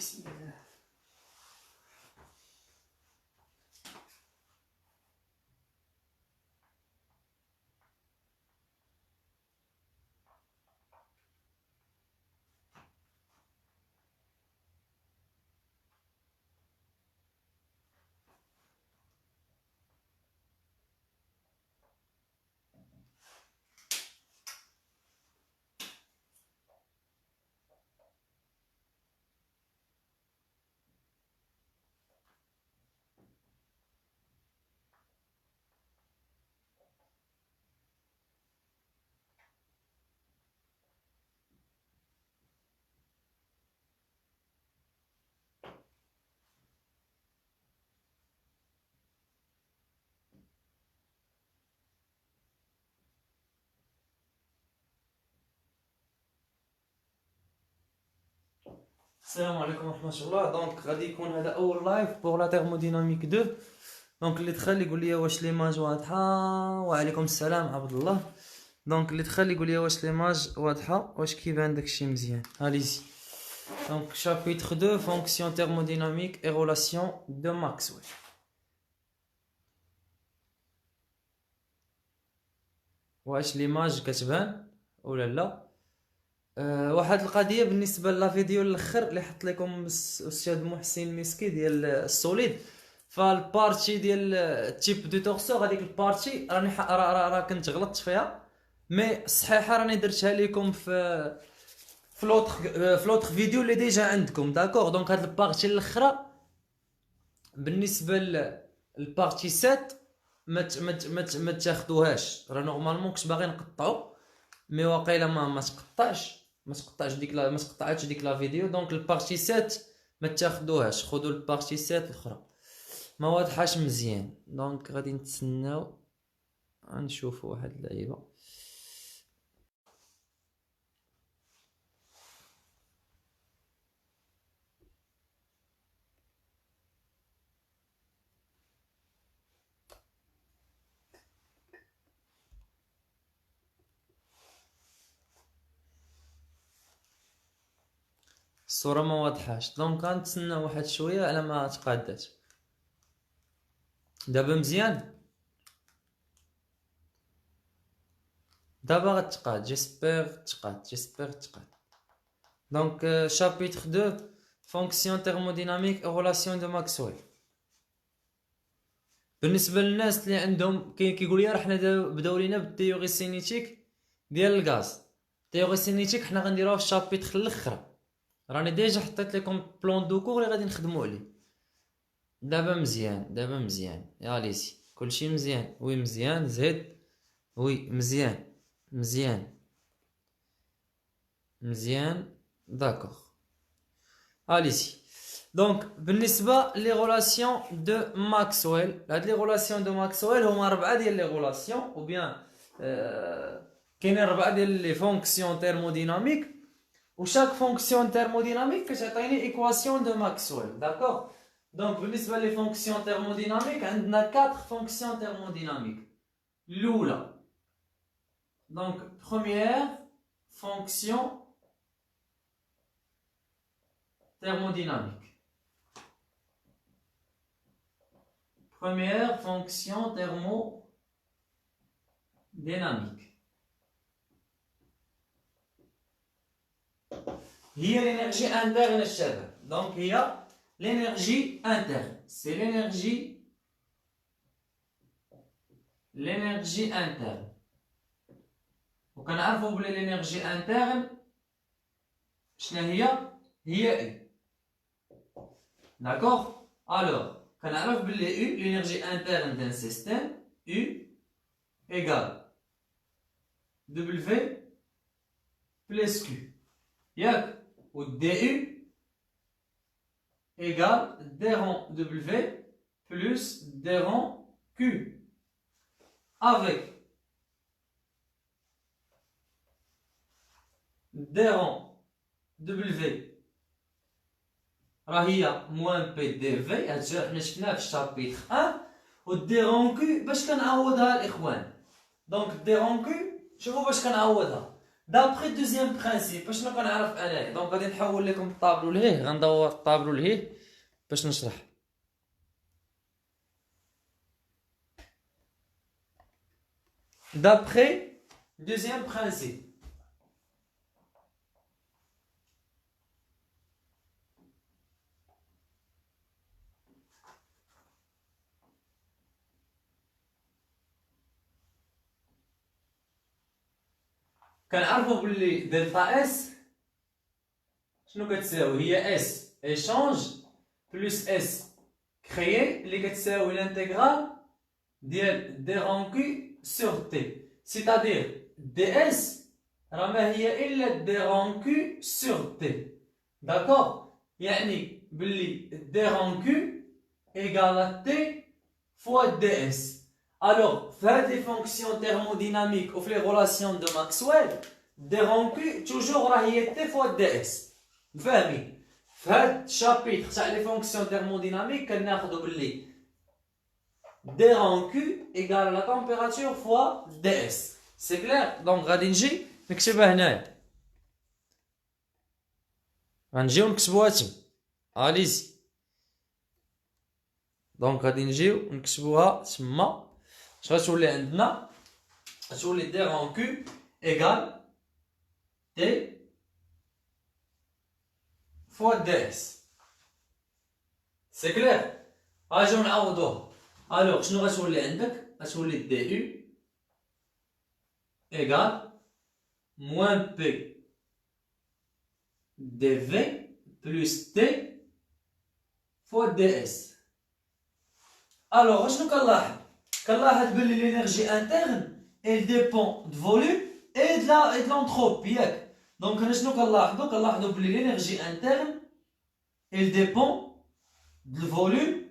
بسم الله. السلام عليكم ورحمة الله. دونك غادي يكون هذا أول لايف بوغ لا تيرموديناميك 2. دونك اللي دخل يقول لي واش ليماج واضحة. وعليكم السلام عبد الله. دونك اللي دخل يقول لي واش ليماج واضحة، واش كيبان داكشي مزيان. اليزي. دونك شابيتر 2 فونكسيون تيرموديناميك اي رولاسيون دو ماكسويل. واش ليماج كتبان ولا لا؟ واحد القضيه بالنسبه لا فيديو الاخر اللي حط لكم الاستاذ محسن مسكي ديال السوليد، فالبارتي ديال التيب دو تورسور هذيك البارتي راني راه كنت غلطت فيها، مي الصحيحه راني درتها لكم في لوطخ فيديو اللي ديجا عندكم. داكوغ. دونك هاد البارتي الاخرى بالنسبه للبارتي 7 ما تاخذوهاش، راه نورمالمون كنت باغي نقطعو مي واقيلا ما تقطعتش ديك لا فيديو. دونك البارتي 7 ما تاخذوهاش، خذوا البارتي 7 الاخرى ما واضحاش مزيان. دونك غادي نتسناو نشوفوا واحد اللعيبه. الصوره ما واضحاش، دونك غنتسنى واحد شويه على ما تقادات. دابا مزيان، دابا غتقاد. جيسبر تقاد. دونك شابيتر 2 فونكسيون تيرموديناميك اي رولاسيون دو ماكسويل. بالنسبه للناس اللي عندهم كيقول لي راه حنا بداو لينا بالتيوري سينيتيك ديال الغاز. التيوري سينيتيك حنا غنديروها في الشابيتر الاخر، راني ديجا حطيت لكم بلون دو كور اللي غادي نخدموا عليه. دابا مزيان يا ليسي كلشي مزيان. وي مزيان زيد. وي مزيان داكوغ. اليسي. دونك بالنسبه لي رولاسيون دو ماكسويل، هاد لي رولاسيون دو ماكسويل هما 4 ديال لي رولاسيون او بيان كاينين 4 ديال لي فونكسيون تيرموديناميك، وشاك فونكسيون تيرموديناميك كتعطيني ايكواسيون دو ماكسويل. داكوغ. دونك بالنسبه لي فونكسيون تيرموديناميك عندنا 4 فونكسيون تيرموديناميك. الاولى دونك بروميير فونكسيون thermodynamique. Première fonction thermodynamique. هي l'énergie interne الشباب. Donc هي l'énergie interne. C'est l'énergie interne. وكنعرفوا بلي l'énergie interne شنو هي U. D'accord. Alors كنعرف بلي U l'énergie interne d'un système U égale W plus Q. ياك. و DU égale D rond W plus D rond Q avec D rond W راه هي موان بي دي في. هادشي حنا شفناه في الشابيتر 1. و دي رون كو باش كنعوضها الاخوان. دونك دي رون كو شوفوا باش كنعوضها. دابخي دوزيام برانسيب باش نبقى نعرف انايا. دونك غادي نحول لكم الطابلو لهيه، غندور الطابلو لهيه باش نشرح. دابخي دوزيام برانسيب كنعرفوا بلي دلتا اس شنو كتساوي؟ هي اس ايشانج بلس اس كريي اللي كتساوي لانتيغرال ديال دي رونكي سور تي، سيتادير دي اس راه ما هي الا دي رونكي سور تي. داكور، يعني بلي دي رونكي ايغال تي فوا دي اس. الوغ في هاد لي فونكسيون تيرموديناميك وفي لي غولاسيون دو ماكسويل دي رونكي توجور راه هي تي فوا دي اس. فاهمين؟ في هاد الشابيتر تاع لي فونكسيون تيرموديناميك كناخدو بلي دي رونكي ايغال لا تمبيراتور فوا دي اس. سي كلير؟ دونك غادي نجي نكتبها هنايا، غنجيو نكتبوها تما. اليزي. دونك غادي نجيو نكتبوها تما. اش غتولي عندنا؟ غتولي دي رونكي ايغال تي فوا دي اس. سي كلير؟ غنجيو نعوضوها. الوغ شنو غتولي عندك؟ غتولي دي يو ايغال موان بي دي في بلس تي فوا دي اس. الوغ شنو كنلاحظ؟ كنلاحظ بلي لينيرجي انترن elle dépend de volume et de l'entropie ياك. دونك هنا شنو كنلاحظوا بلي لينيرجي انترن elle dépend de volume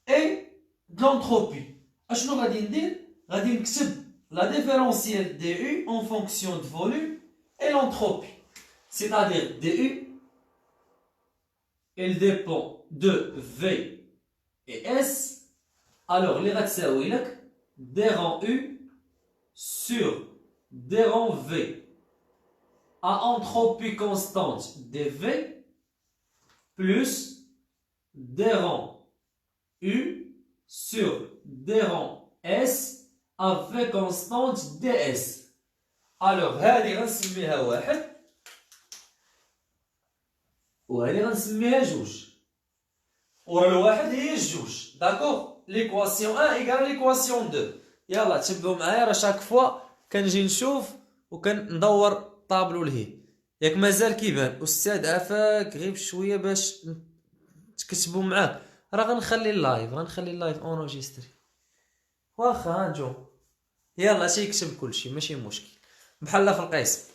et de l'entropie. اشنو غادي ندير؟ غادي نكتب la différentielle du en fonction de volume et l'entropie, c'est-à-dire du elle dépend de V et S. Alors les غتساوي لك d rang U sur d rang V à entropie constante dV plus d rang U sur d rang S à V constante ds. Alors هذه غنسميها واحد وهذه غنسميها جوج، ورا الواحد هي الجوج. داكوغ؟ ليكواسيون 1 ايكال ليكواسيون 2. يلا تبعوا معايا، راه شاك فوا كنجي نشوف وكندور طابلو لهيه. ياك مازال كيبان استاذ عافاك غير بشويه باش تكتبوا معاه، راه غنخلي اللايف اونجستري واخا نجو. يلا تيكتب كلشي ماشي مشكل، بحال في القسم.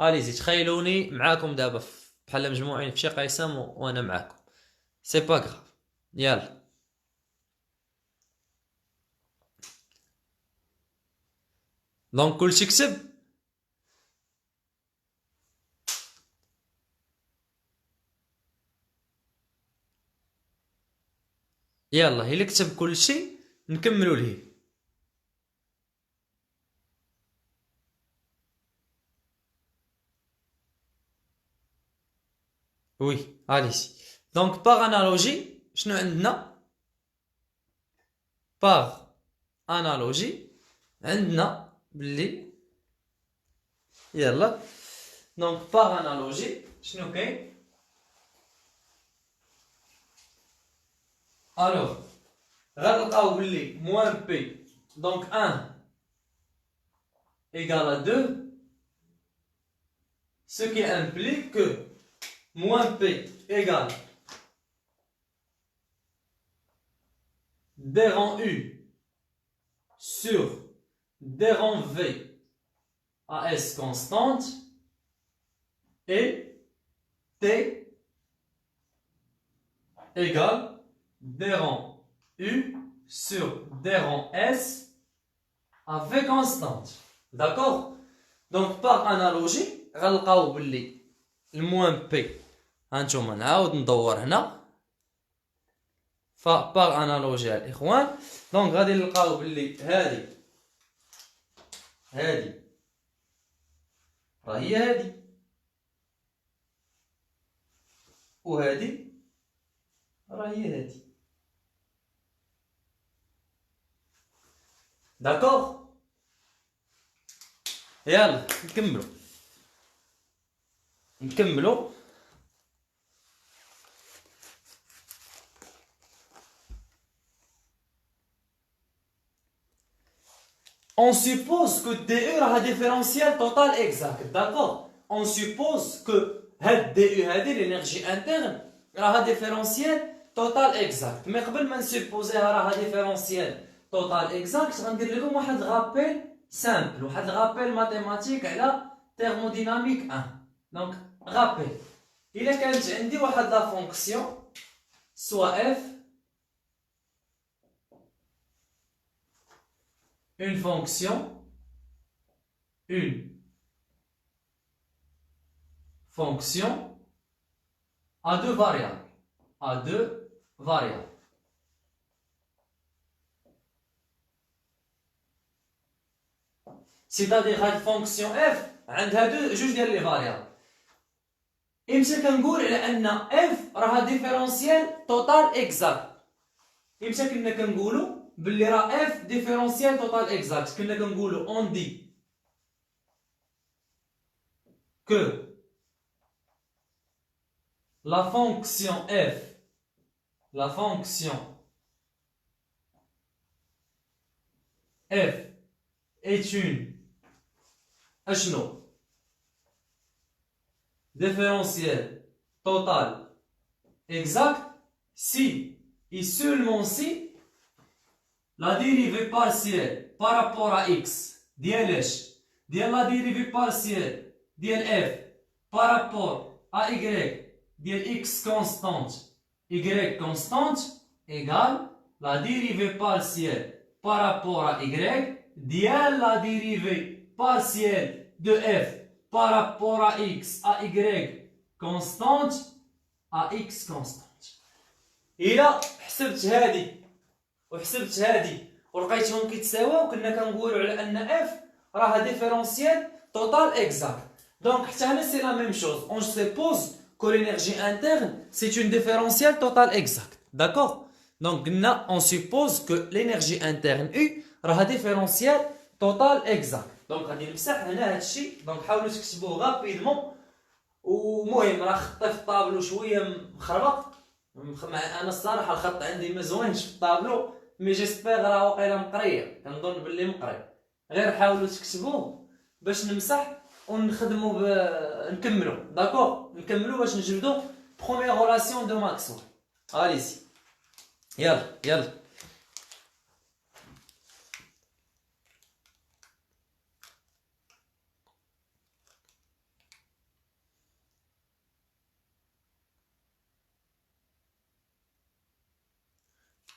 اليزي تخيلوني معاكم دابا بحال مجموعين في شي قسم وانا معاكم، سي با غراف. يلا دونك كلشي كتب. يلا الا كتب كلشي نكملوا لهيه. وي اليزي. دونك باغ انالوجي شنو عندنا؟ باغ انالوجي عندنا بلي يلا دونك باغ انالوجي شنو كاين؟ الوغ غنلقاو بلي موان بي دونك 1 égale à 2 ce qui implique que moins P égale d rang U sur d rang V à S constante et T égale d rang U sur d rang S à V constante. D'accord? Donc par analogie غنلقاو بلي الموان بي هانتوما نعاود ندور هنا فباغ انالوجي الاخوان. دونك غادي نلقاو بلي هادي راهي هادي، وهادي راهي هادي. داكوغ، يلا نكملو. On suppose que DE a un différentiel total exact, d'accord? On suppose que DU a l'énergie interne a un différentiel total exact. Mais avant de supposer un différentiel total exact, je vais vous faire un rappel simple, un rappel mathématique à la thermodynamique 1. Donc, rappel. Il est quand j'ai dit la fonction, soit f, une fonction à deux variables. C'est-à-dire la fonction f عندها جوج ديال لي فاريابل. امتى كنقول على ان f راها ديفيرونسيال توتال اكزاكت؟ امتى كنا كنقولوا باللي راه f ديفيرونسيال توتال اكزاكت؟ كنا كنقولوا on dit que la fonction f est une différentielle totale exacte si et seulement si la dérivée partielle par rapport à x ديال la dérivée partielle ديال f par rapport à y ديال x constante égale la dérivée partielle par rapport à y ديال la dérivée partielle de f par rapport à x à y constante à x constante. إلا حسبت هادي وحسبت هادي ولقيتهم كيتساواو كنا كنقولوا على ان f راها ديفيرونسيال توتال اكزاكت. دونك حتى هنا سي لا ميم شوز. On suppose que l'énergie interne c'est une différentielle totale exacte. D'accord? Donc on suppose que l'énergie interne U راها ديفيرونسيال توتال اكزاكت. دونك غادي نمسح هنا هادشي. دونك حاولوا تكتبوه غابيدمون. ومهم راه خطي في الطابلو شويه مخربق. انا الصراحه الخط عندي ما زوينش في الطابلو، مي جيسبيغ راه واقيلا مقريه، كنظن باللي مقري. غير حاولوا تكتبوه باش نمسح ونخدموا نكملوا. داكور، نكملوا باش نجبدوا بروميير ريلاسيون دو ماكسويل. اليسي يلا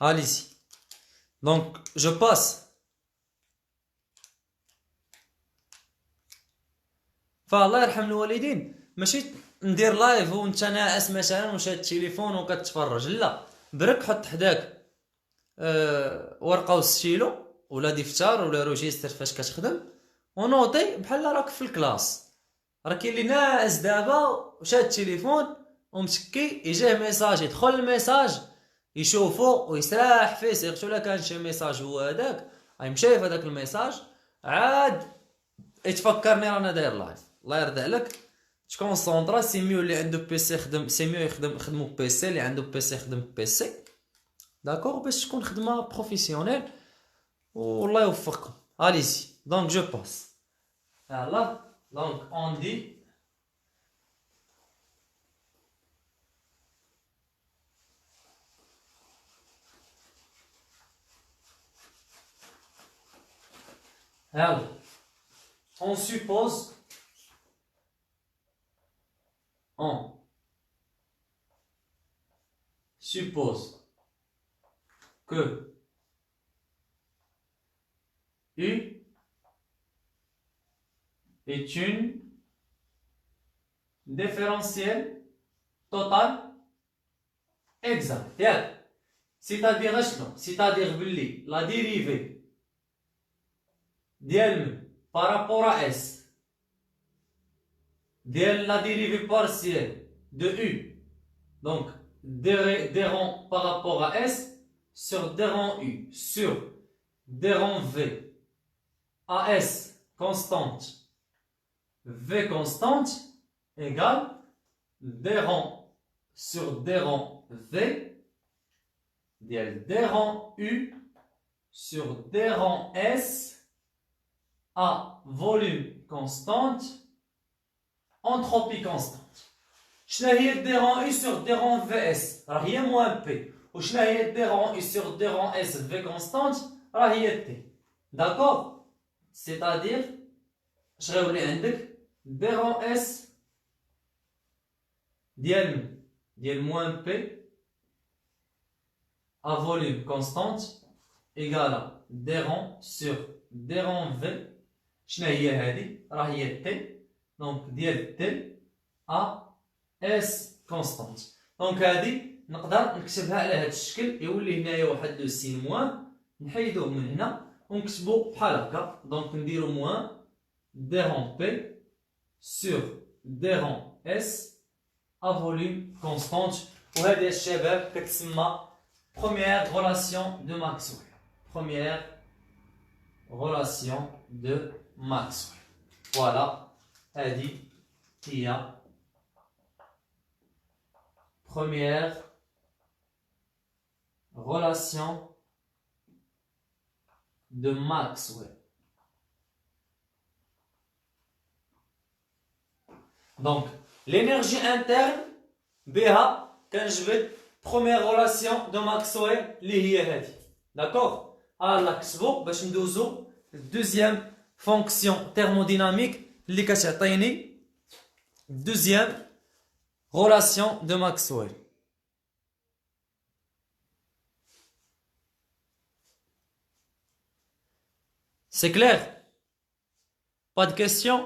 allez-y. Donc je passe. فالله يرحم الوالدين ماشي ندير لايف وانت ناعس مثلا وشاد التليفون وكتفرج، لا، برك حط حداك ورقه وستيلو ولا دفتر ولا روجيستر فاش كتخدم ونوطي بحال راك في الكلاس. راه كاين اللي ناعس دابا وشاد التليفون ومسكي يجيه ميساج، يدخل الميساج يشوفو ويسراح فيه، سيرتو لا كان شي ميساج هو هذاك غيمشي في هذاك الميساج عاد يتفكرني رانا داير لايف. الله يرضي عليك تكونسونطرا. سي ميو اللي عنده بيسي يخدم، سي ميو يخدمو بيسي، اللي عنده بيسي يخدم بيسي. داكور، باش تكون خدمه بروفيسيونيل والله يوفقكم. اليسي. دونك جو باس. يلا دونك اون دي يلا on suppose que U est une différentielle totale exacte. C'est-à-dire شنو؟ c'est-à-dire باللي la dérivée ديال par rapport à S ديال la dérivée partielle de U. Donc, des rangs par rapport à S sur des rangs U sur des rangs V. AS constante, V constante égale des rangs sur des rangs V des rangs U sur des rangs S à volume constante, entropie constante. شنو هي des rangs U sur des rangs VS راه هي moins P. وشنو هي des rangs U sur des rangs S V constante راه هي T. D'accord? C'est-à-dire je غيولي عندك des rangs S ديال moins P à volume constante égale à des rangs sur des rangs V. شنو هي هذه؟ راه هي T. Donc ديال T à S constante. Donc هذه نقدر نكتبها على هذا الشكل يولي هنايا واحد لو سين موان نحيدوه من هنا ونكتبو بحال هكا. دونك نديرو موان دي رون بي سور دي رون اس ا فوليوم كونستانت. وهذه الشباب كتسمى بروميير غولاسيون دو ماكسويل. بروميير غولاسيون دو ماكسويل. فوالا هذه هي première relation de Maxwell. Donc, l'énergie interne, BH, كنجبد première relation de Maxwell اللي هي هذه. D'accord? Alors, كتبوا باش ندوزو deuxième fonction thermodynamique اللي كتعطيني deuxième relation de Maxwell. C'est clair? Pas de questions?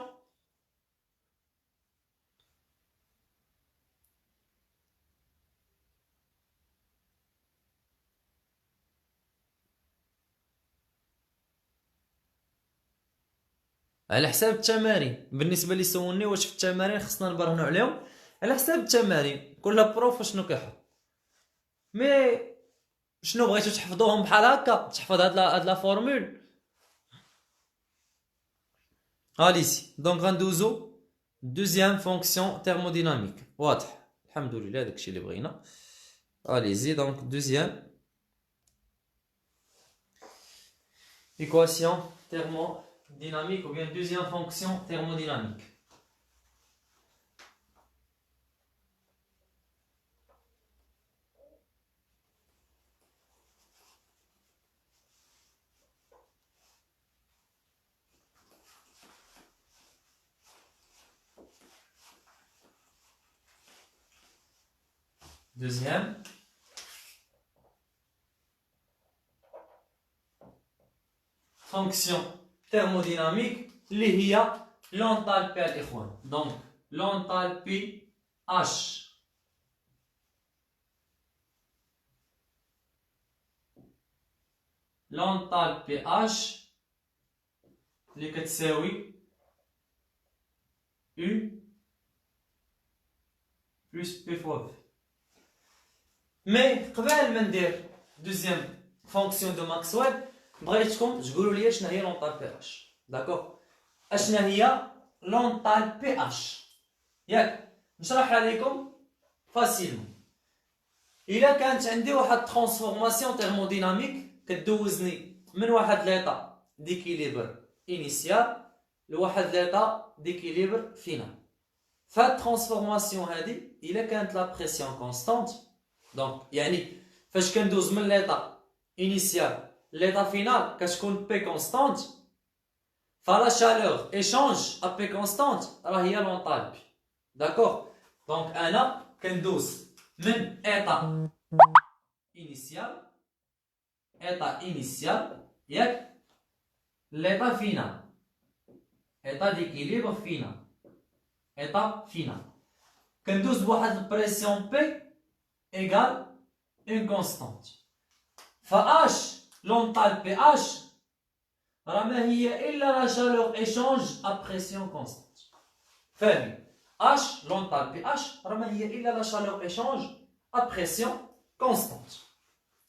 على حساب التمارين. بالنسبه لي سولني واش في التمارين خصنا نبرهنوا عليهم. على حساب التمارين كل بروف شنو كيحط. مي شنو بغيتو تحفظوهم بحال هكا تحفظ هاد لا فورمول. اليسي دونك غندوزو دوزيام فونكسيون تhermodynamique. واضح الحمد لله داكشي اللي بغينا. اليزي دونك دوزيام équation thermodynamique ou bien deuxième fonction thermodynamique. Deuxième fonction thermodynamique اللي هي l'enthalpie الإخوان. Donc l'enthalpie H. L'enthalpie H اللي كتساوي U plus P fois V. مي قبل ما ندير دوزيام فونكسيون دو ماكسويل بغيتكم تقولوا لي شنو هي لونطالبي اش. داكوغ اشنا هي لونطالبي اش ياك نشرحها لكم فاسيلمون. الا كانت عندي واحد ترانسفورماسيون تhermodynamique كدوزني من واحد ليطا ديكيليبر انيسيال لواحد ليطا ديكيليبر فينال. فهاد الترانسفورماسيون هادي الا كانت لا بريسيون كونستانت دونك يعني فاش كندوز من ليطا انيسيال l'état final كتكون P constante فلا chaleur échange à P constante راه هي l'enthalpie. d'accord donc انا كندوز من état initial ياك l'état final état d'équilibre final كندوز بواحد البريسيون P égale une constante. H l'enthalpie H راه ما هي الا لا chaleur échange à pression constante. فاهمين؟ H, l'enthalpie H, راه هي إلا la chaleur échange à pression constante.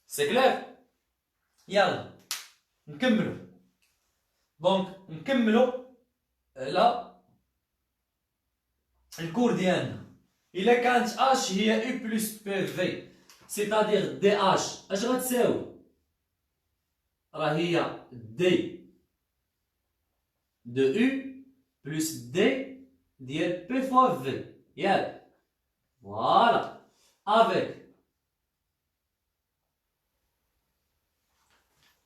C'est clair? يلا نكملو. دونك نكملو لا الكور ديالنا. إلا كانت H هي U plus PV c'est-à-dire DH اش غتساوي؟ راه هي D de U plus D ديال P fois V ياك. فوالا avec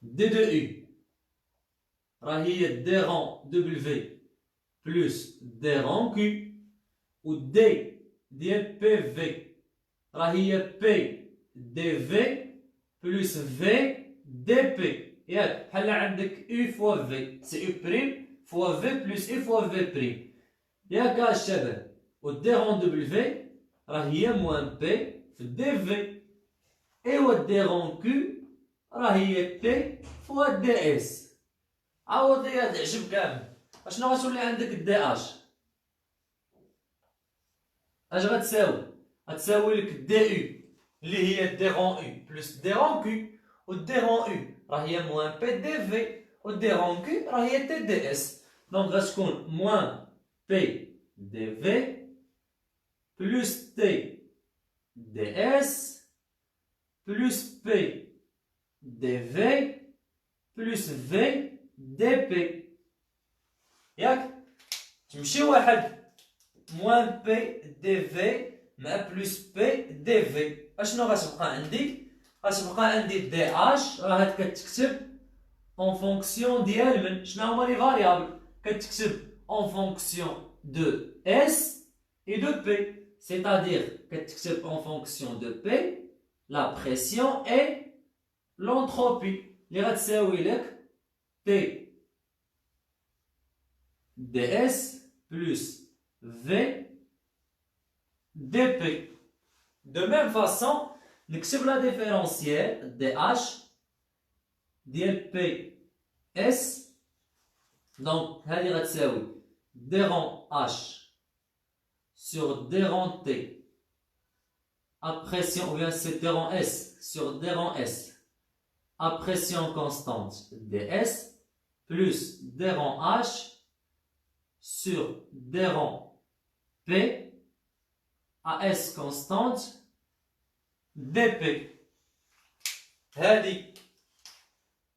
D de U راه هي D rang W plus D rang Q و D ديال PV راه هي P dV plus V dP ياك. بحال عندك U fois V سي U prime fois V plus U fois V prime ياك الشباب. و D rang W راه هي موان P في dV ايوا D rang Q راه هي P fois DS. عوض لي هاد العجب كامل. اشنو غتولي عندك دي اش؟ اش غتساوي؟ غتساوي لك دي يو اللي هي دي رون يو بلس دي رون كيو و دي رون يو راه هي موان بي دي في و دي رون كيو راه هي تي دي اس. دونك غتكون موان بي دي في بلس تي دي اس بلس بي دي في بلس في دي بي ياك. تمشي واحد موان بي دي في مع بلس بي دي في اشنو غتبقى عندي؟ غتبقى عندي دي اش راه هاد كتكتب اون فونكسيون ديال من شنو هما لي فاريابل؟ كتكتب اون فونكسيون دو اس اي دو بي c'est-à-dire كتكتب اون فونكسيون دو بي لا بريسيون اي لونتروبي اللي غتساوي لك تي ds plus V dP. De même façon, نكتب la différentielle dH ديال PS. Donc, هذه غتساوي d rang H sur d rang T à pression, ou bien c'est d rang S sur d rang S à pression constante ds plus d rang H sur D rang P à S constante dP. هادي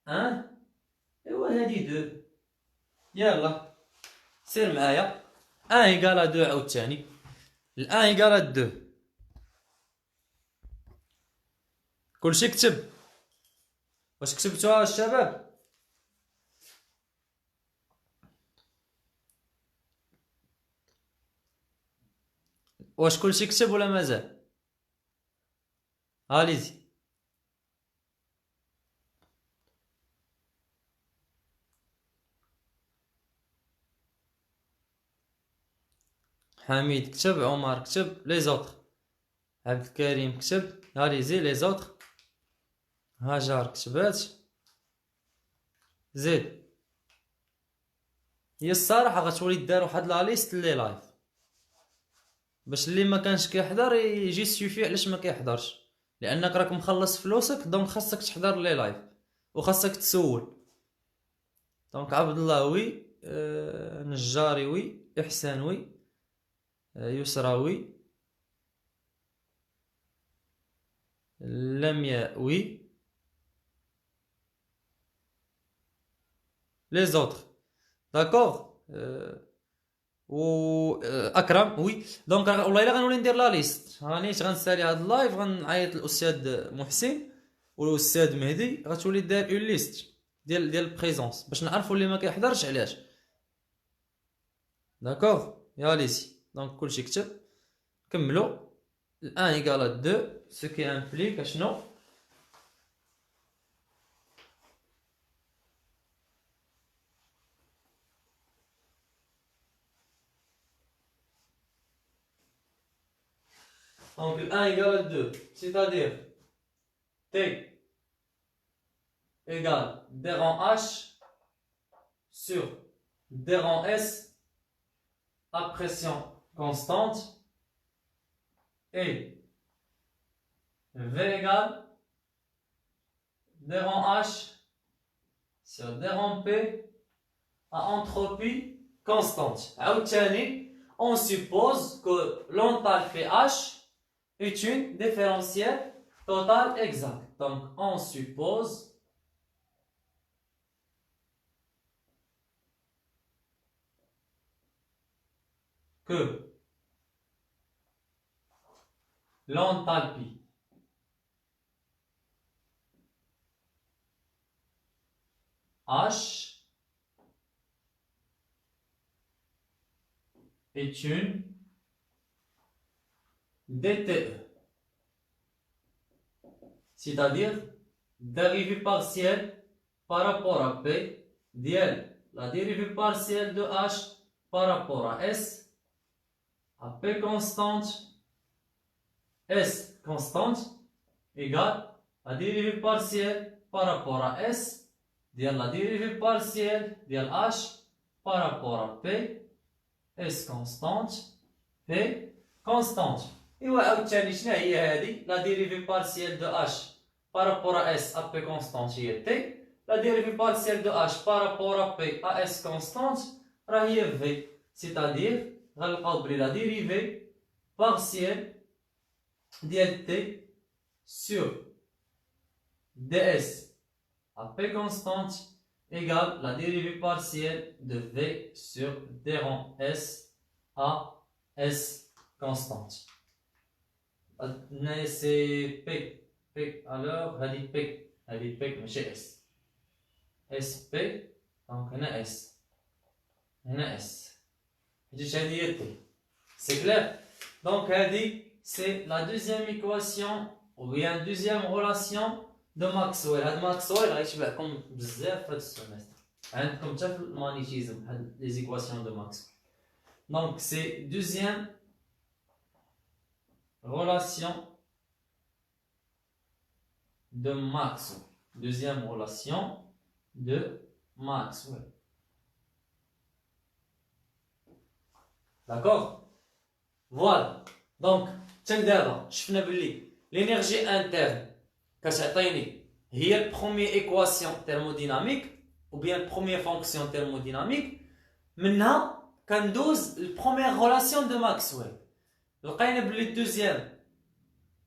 ايوا هادي دو. يلا سير معايا. ايكالا دو عاوتاني. ايكالا دو. كلشي كتب. واش كتبتوها الشباب؟ واش كلشي كتب ولا مازال؟ هاليزي. حميد كتب، عمر كتب، لي زوطر عبد الكريم كتب، هاليزي لي زوطر. هاجر كتبات. زيد. هي الصراحه غتولي دار واحد لا ليست لي لايف باش اللي ما كانش كيحضر يجي سيفي علاش ما كيحضرش، لانك راك مخلص فلوسك دونك خاصك تحضر لي لايف وخاصك تسول. دونك عبد الله وي، نجاري وي، احسان وي، يسراوي، لمياء وي، لي زوطر داكوغ. و اكرم وي. دونك والله الا غنولي ندير لا ليست، راني غنسالي هاد اللايف، غنعيط للاستاذ محسن والاستاذ مهدي، غتولي داير اون ليست ديال البريزونس باش نعرفوا اللي ما كيحضرش علاش. داكوغ يا ليزي. دونك كلشي كتب. كملوا. الان ايكال 2 سو كي امبليك اشنو؟ Donc 1 égale 2, c'est-à-dire T égale D rang H sur D rang S à pression constante et V égale d rang H sur d rang P à entropie constante. On suppose que l'enthalpie H est une différentielle totale exacte. Donc, on suppose que l'enthalpie H est une DTE, c'est-à-dire dérivée partielle par rapport à P, dièle la dérivée partielle de H par rapport à S, à P constante, S constante, égale la dérivée partielle par rapport à S, dièle la dérivée partielle de H par rapport à P, S constante, P constante. Et عاوتاني شنو هي هذه la dérivée partielle de H par rapport à S à P constante هي T, la dérivée partielle de H par rapport à P à S constante راه هي V, c'est-à-dire غنلقاو بلي la dérivée partielle ديال T sur ds à P constante égale la dérivée partielle de V sur d rang S à S constante. C'est P. P alors, هذه P. هذه P ماشي S. SP donc هنا S. هنا S. هذه هي T. C'est clair? Donc هذه c'est la deuxième équation ou bien deuxième relation de Maxwell. هاد Maxwell غيشبعكم بزاف في هاد السيمستر. عندكم حتى في المانيتيزم هاد les équations de Maxwell. Donc c'est deuxième relation de Maxwell. Deuxième relation de Maxwell. D'accord? Voilà. Donc دابا شفنا باللي l'énergie interne كتعطيني هي البروميير ايكواسيون thermodynamique ou bien première fonction thermodynamique. منها كندوز البروميير relation de Maxwell. لقينا باللي الدوزيام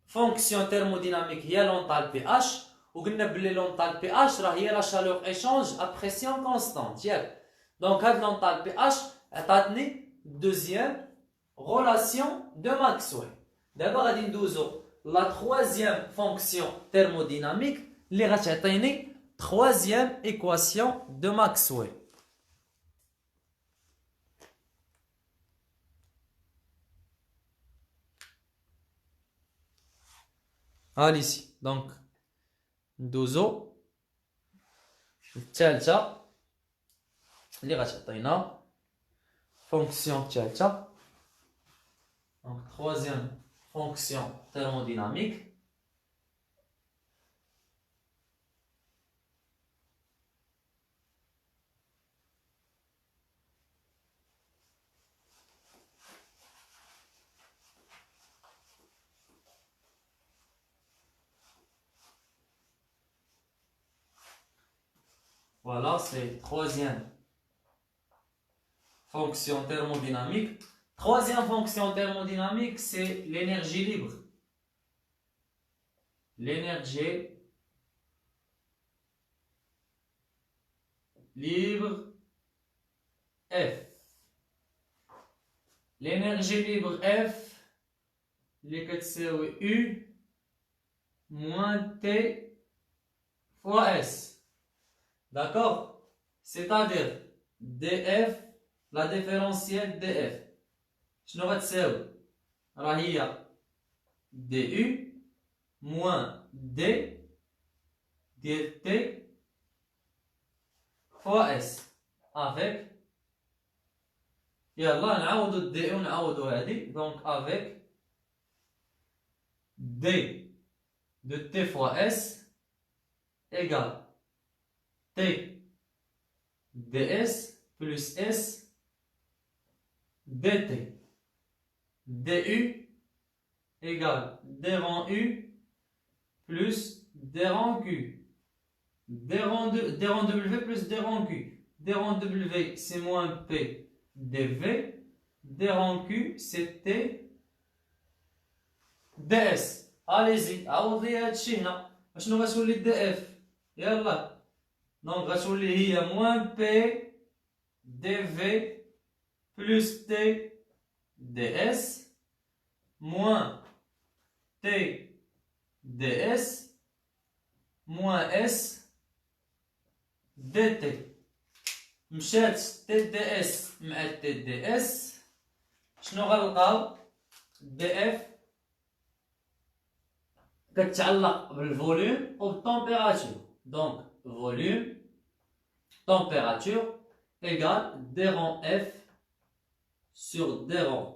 فونكسيون thermodynamique هي l'enthalpie H, وقلنا باللي l'enthalpie H راه هي la chaleur échange à pression constante ياك. دونك هاد l'enthalpie H عطاتني دوزيام relation de Maxwell. D'abord غادي ندوزو la troisième fonction thermodynamique اللي غتعطيني troisième équation de Maxwell. Allez ici. Donc ندوزو الثالثة اللي غتعطينا fonction الثالثة. Donc troisième fonction thermodynamique. Voilà, c'est troisième fonction thermodynamique. Troisième fonction thermodynamique, c'est l'énergie libre. L'énergie libre F. L'énergie libre F, اللي كتساوي U moins T fois S. D'accord? C'est-à-dire df, la différentielle df. شنو غتساوي؟ راه هي du moins d ديال t fois s avec يلا نعوضو d ونعوضو هادي. Donc avec d de t fois s égale t ds plus s dt. du égale d rang u plus d rang q. D rang w plus d rang q. D rang w, c'est moins p dv. D rang q, c'est t ds. Allez-y, عوض لي هادشي هنا. اشنو غتولي دي اف؟ يلا. دونك غتولي هي موان بي دي في بلس تي دي اس موان تي دي اس موان اس دي تي. مشات تي دي اس مع تي دي اس، شنو غنلقاو؟ دي اف كتعلق بالفوليوم وبالتمبيراتور. دونك فوليوم température égale d rang f sur d rang.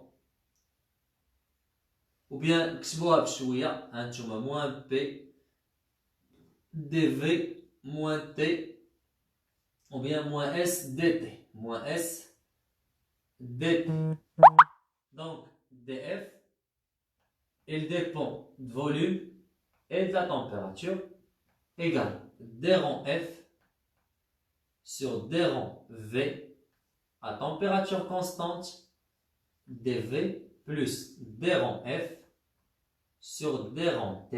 ou bien كتبوها بشويه هانتوما موان بي دي في موان تي ou bien moins s dt moins s dt. Donc df il dépend du volume et de la température égale d rang f sur d rang v à température constante dv plus d rang f sur d rang t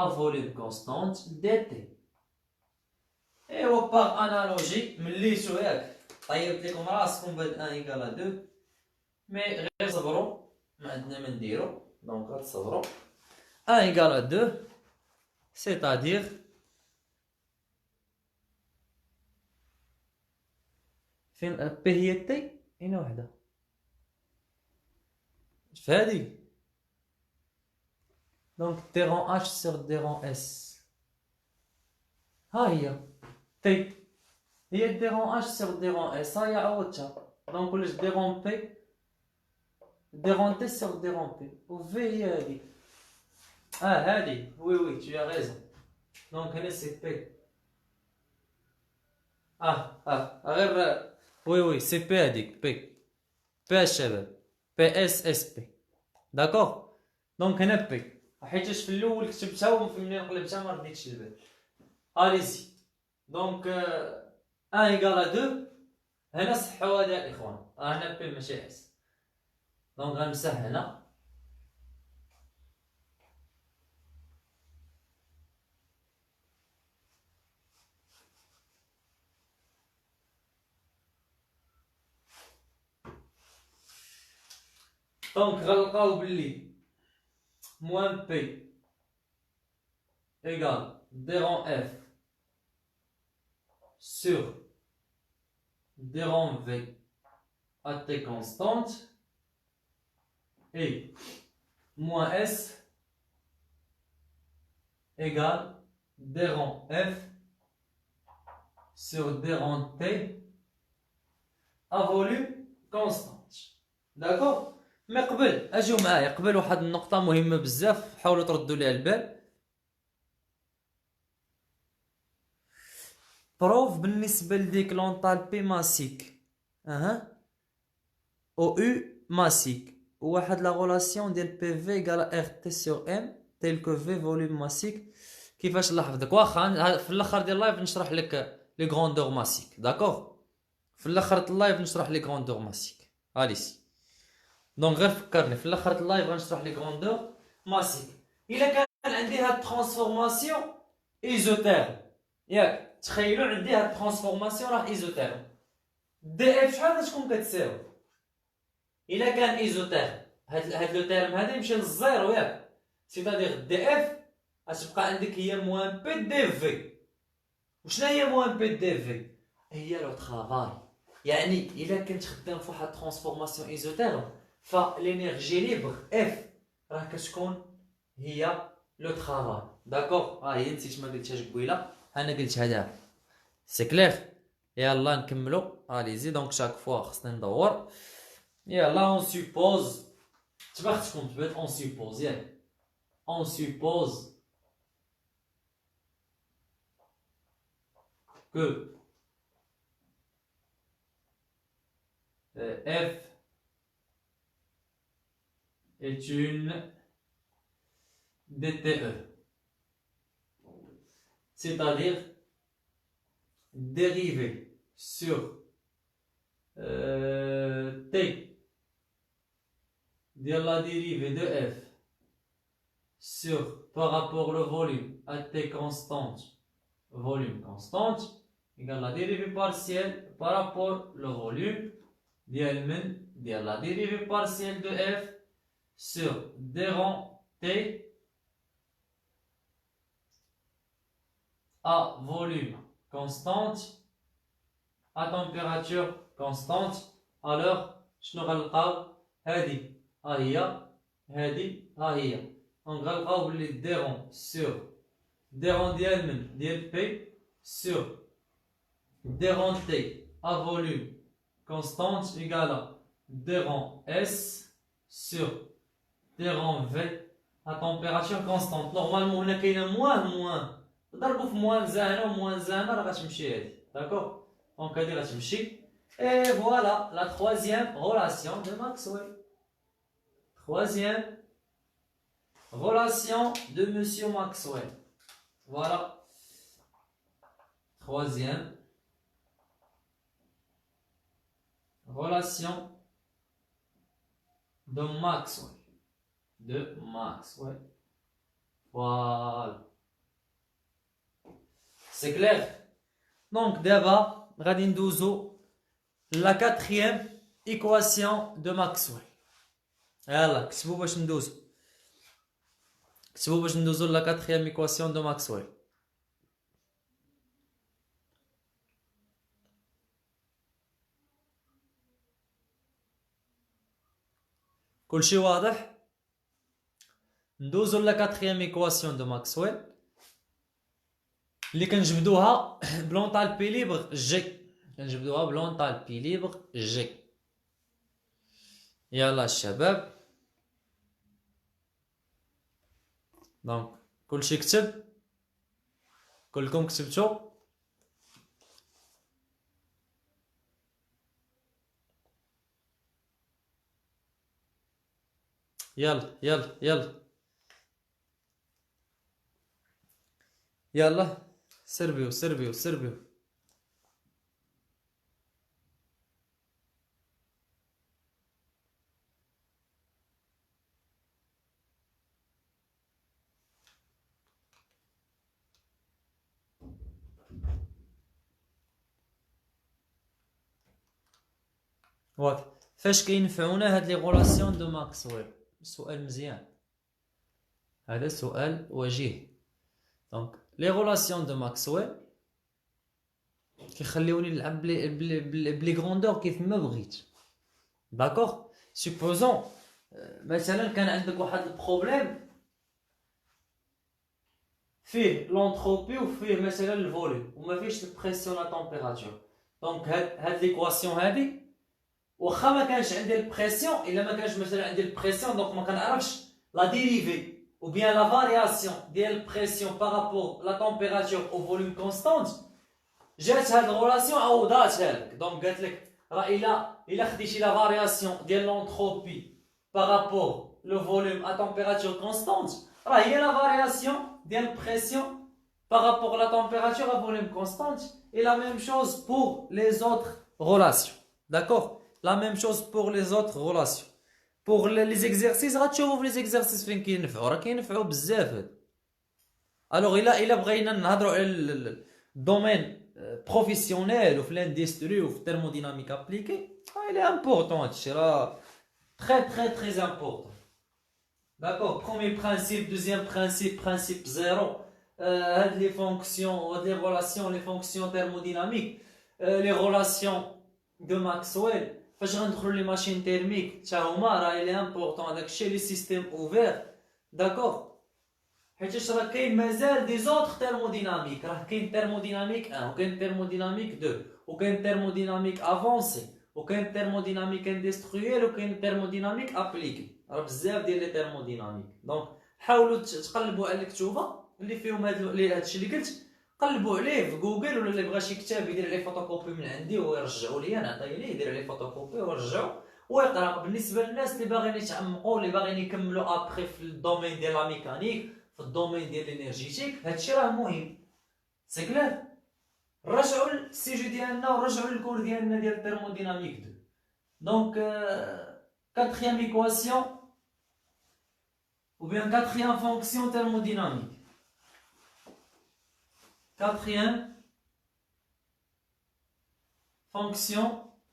à volume constante dt. ايوا باغ انالوجي مليتو ياك طيبت لكم راسكم بهاد 1 ايكال 2 مي غير صبروا ما عندنا ما نديرو. دونك غتصبروا 1 ايكال 2 سيتادير فين بي هي تي هنا وحده فهادي. دونك تي رون اش سير دي رون اس ها هي تي هي دي رون اش سير دي رون اس ها هي عوضتها. دونك ولاش دي رون بي دي رون تي سير دي رون بي و في هي هادي. هادي وي وي tu as raison. دونك هنا سي بي غير وي وي سي بي هاديك بي الشباب بي اس اس بي داكوغ. دونك هنا بي حيتاش في الاول كتبتها وملي قلبتها ما رديتش البال. اليزي دونك 1 ايكال 2 هنا صحوا هذا الاخوان هنا بي ماشي اس. دونك غنمسح هنا دونك غنلقاو بلي موان بي égale d rang f sur d rang v à t constante et moins s égale d rang f sur d rang t à volume constante. D'accord. مي قبل اجيو معايا قبل واحد النقطة مهمة بزاف حاولوا تردوا ليها البال. بروف بالنسبة لديك لونطالبي ماسيك او او ماسيك وواحد لا غولاسيون ديال بي في ايكال ار تي سور ام تيل كو في فوليوم ماسيك. كيفاش نحفظك؟ واخا في الاخر ديال اللايف نشرح لك لي غروندور ماسيك. داكوغ في الاخر اللايف نشرح لي غروندور ماسيك. اليسي دونك غير فكرني في الاخر اللايف غنشرح لي غروندور ماسيك. الا كان عندي هاد ترانسفورماسيون ايزوتيرم ياك تخيلوا عندي هاد ترانسفورماسيون راه ايزوتيرم دي اف شحال غتكون كتساوي الا كان ايزوتيرم؟ هاد لو تيرم هذا يمشي للزيرو ياك سيتادير دي اف غتبقى عندك هي موان بي دي في. وشنو هي موان بي دي في؟ هي لو طرافاي. يعني الا كنت خدام في واحد ترانسفورماسيون ايزوتيرم فالانرجي ليبر اف راه كتكون هي لو طرافاي. داكوغ هي نسيت ما قلتهاش قبيله انا قلتها دابا سي كلير. يلا نكملو. اليزي دونك شاك فوا خصنا ندور. يلا اون سوبوز تبختكم تبات اون سوبوز ياك اون سوبوز كو اف est une DTE, c'est-à-dire dérivée sur T de la dérivée de f sur par rapport au volume à T constante, volume constante, égale la dérivée partielle par rapport au volume de la dérivée partielle de f sur d rond T à volume constante à température constante. alors شنو غنلقاو؟ هذه ها هي، هذه ها هي. دونك غنلقاو بلي دي رون سور دي رون ديال من ديال بي سور دي رون تي à volume constante égale d rond S sur d rond V à température constante. Normalement هنا كاينه موان ضربوا في موان زانه وموان زانه راه غتمشي هذه. داكور؟ دونك هذه غتمشي. Et voilà la troisième relation de Maxwell. Troisième relation de Monsieur Maxwell. Voilà. Troisième relation de Maxwell. De Maxwell. Voilà. C'est clair? Donc, d'abord, غادي ندوزو la quatrième équation de Maxwell. يلا كتبوا باش ندوزو. كتبوا باش ندوزو la quatrième équation de Maxwell. كلشي واضح؟ ندوزو la quatrième équation de Maxwell اللي كنجبدوها بلونطالبي ليبر جي. كنجبدوها بلونطالبي ليبر جي. يلا الشباب، دونك كلشي كتب؟ كلكم كتبتو؟ يلا يلا يلا يلا سربيو سربيو سربيو. واضح فاش كينفعونا هاد لي غولاسيون دو ماكسويل؟ سؤال مزيان، هذا سؤال وجيه. دونك لي غولاسيون دو ماكسويل كيخليوني نلعب بلي غروندور كيف ما بغيت. داكوغ؟ سوبوزون مثلا كان عندك واحد البروبليم فيه لونتروبي وفيه مثلا الفوليوم وما فيهش البريسيون لا تمبيراتور. دونك هاد ليكواسيون هادي واخا ما كانش عندي البريسيون، الا ما كانش مثلا عندي البريسيون دونك ما كنعرفش لا ديريفي ou bien la variation ديال البريسيون بارابور لا تمبيراتور او فوليوم كونستانت، جات هاد الغولاسيون عوضاتها لك. دونك قالت لك راه الا خديتي لا فارياسيون ديال لونتروبي بارابور لو فوليوم ا تمبيراتور كونستانت راه هي لا فارياسيون ديال البريسيون بارابور لا تمبيراتور ا فوليوم كونستانت. Et la même chose pour les autres relations. D'accord? La même chose pour les autres relations. Pour les exercices, غتشوفوا في les exercices فين كينفعوا، راه كينفعوا بزاف. الوغ الا بغينا نهضروا على الدومين بروفيسيونيل وفي لاندستري وفي الثيرموديناميك ابليكي، il est important هادشي، راه très important. D'accord? Premier principe, deuxième principe, principe 0. Les fonctions, les relations, les fonctions thermodynamiques, les relations de Maxwell. فاش غندخلوا لي ماشين تيرميك حتى هما راه لي امبورطون داكشي لي سيستيم اوفير. داكوغ؟ حيتاش راه كاين مازال دي زوطخ تيرموديناميك، راه كاين تيرموديناميك 1 وكاين تيرموديناميك 2 وكاين تيرموديناميك افونسي وكاين تيرموديناميك اندستريال وكاين تيرموديناميك ابليكي، راه بزاف ديال لي تيرموديناميك. دونك حاولوا تقلبوا على الكتوبه اللي فيهم هادشي اللي قلت، قلبوا عليه في جوجل، ولا اللي بغى شي كتاب يدير عليه فوتوكوبي من عندي ويرجعوا لي، نعطيه ليه يدير عليه فوتوكوبي ويرجعوا ويقرا. بالنسبه للناس اللي باغيين يتعمقوا، اللي باغيين يكملوا ابخي في الدومين ديال لا ميكانيك، في الدومين ديال الانرجيتيك، هادشي راه مهم. سي كلير. رجعوا للسيجي ديالنا ورجعوا للكور ديالنا ديال الثيرموديناميك 2. دونك quatrième équation ou bien quatrième fonction thermodynamique. Quatrième fonction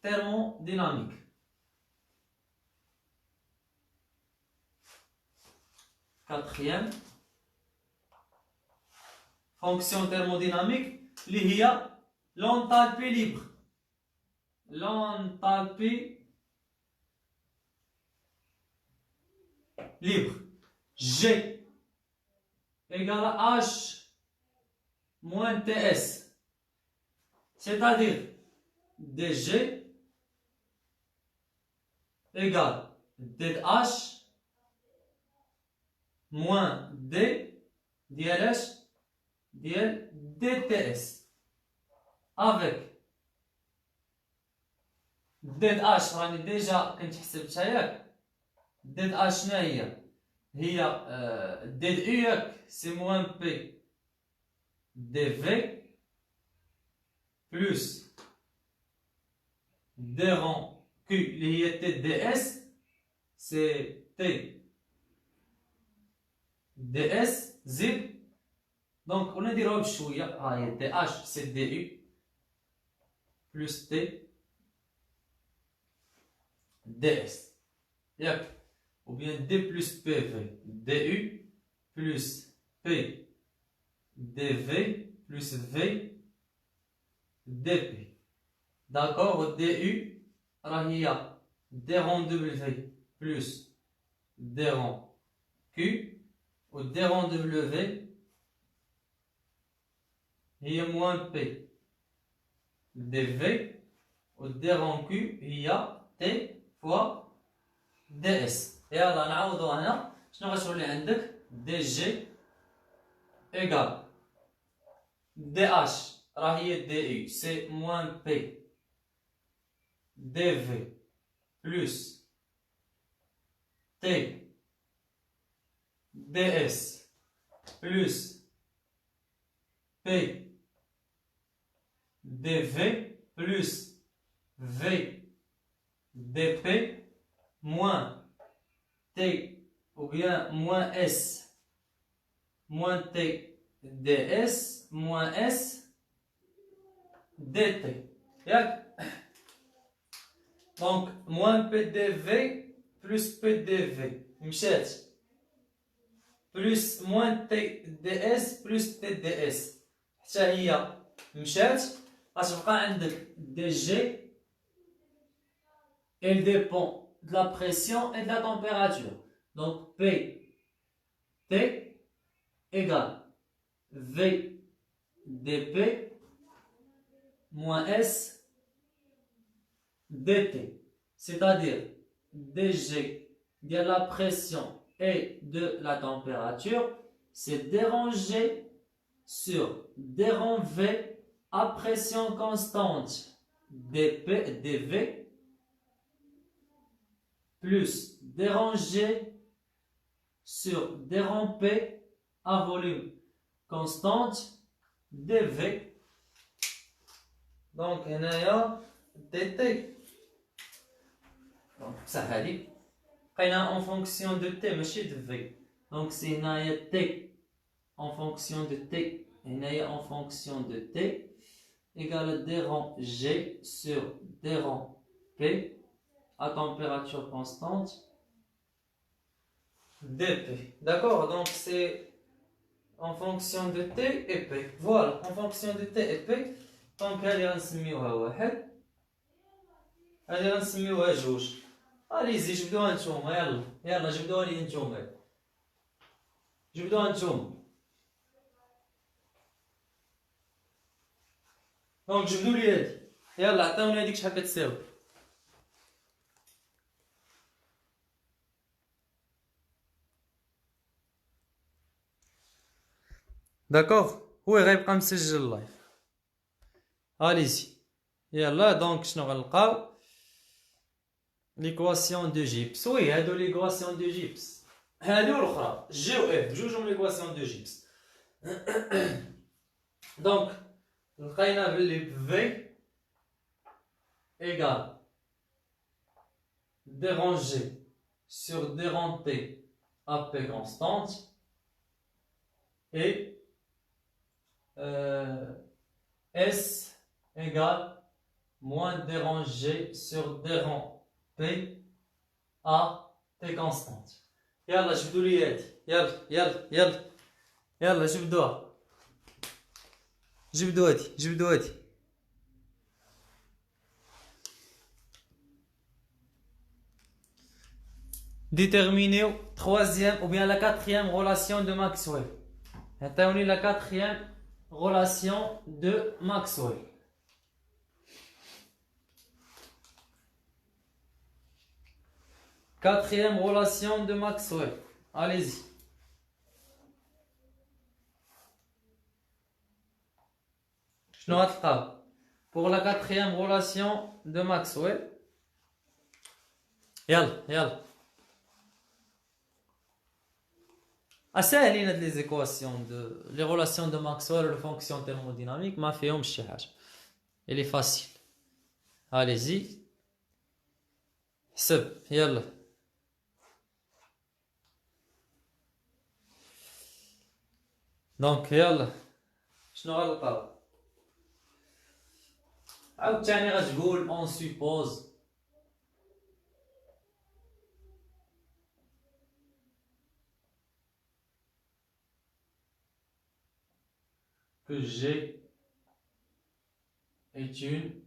thermodynamique. Quatrième fonction thermodynamique اللي هي l'enthalpie libre. L'enthalpie libre. G égale à H moins TS. C'est-à-dire dG égale dH moins D ديال ديال dTS avec dH راني ديجا كنت حسبتها ياك. dH شنو هي؟ هي dU ياك سي موان بي dV plus d rond Q اللي هي T ds سي T ds زد. دونك ولا نديروها بشويه. ها هي دي اش سي دي يو بلس تي دي اس ياك، ou bien d plus pv du plus p dv plus v dp. d'accord. du راه هي d rond w plus d rond q و d rond w هي موان بي دي في و دي رون كيو هي تي فوا دي اس. يلا نعوضو هنا. شنو غتولي عندك؟ دي جي ايكال دي اش راه هي دي يو سي موان بي دي في بلس تي دي اس بلس بي dV plus V dP moins T ou bien moins S moins T ds moins S dt. ياك. donc moins PdV plus PdV مشات plus moins TdS plus TdS حتى هي مشات. غتبقى عندك dG. Elle dépend de la pression et de la température. Donc P T égale V dP moins S dt. C'est-à-dire dG de la pression et de la température, c'est dérangé sur dérang V à pression constante dP, dV plus dérangé sur dérang P à volume constante dV. donc هنايا dt. donc سهلي بقينا en fonction de T ماشي de V. donc c'est هنايا T en fonction de T هنايا en fonction de T égale d rond G sur d rond P à température constante dP. D'accord. donc c'est en fonction de T et P. voilà en fonction de T et P. donc هذه غنسميوها واحد، هذه غنسميوها جوج. اليزي جبدوها نتوما. يلا يلا جبدوها لي نتوما، جبدوها نتوما. دونك جبدوا لي هادي. يلا عطاوني هاديك شحال كتساوي. داكوغ. هو غيبقى مسجل اللايف. اليزي يلا. دونك شنو غنلقاو؟ l'équation de Gibbs. Oui, هادو l'équation de Gibbs. هادو الأخرى G و F بجوجهم l'équation de Gibbs. Donc لقينا بلي V égale d rangé sur d rang T à P constante et S égale moins d rangé sur d rang P à T constante. يلا جبدوا لي هادي. يلا جبدوها. جبدوا هادي. Déterminez troisième ou bien la quatrième relation de Maxwell. Déterminez la quatrième relation de Maxwell. Quatrième relation de Maxwell. Allez-y. Je note pas. Pour la quatrième relation de Maxwell. يلا. ساهلين هاد لي زيكواسيون دو لي ريلاسيون دو ماكسويل و فونكسيون تhermodynamique ما فيهمش شي حاجه اللي فاسيل. allez-y حسب يلا. دونك يلا شنو غنلقاو؟ عاوتاني غتقول اون سوبوز que G est une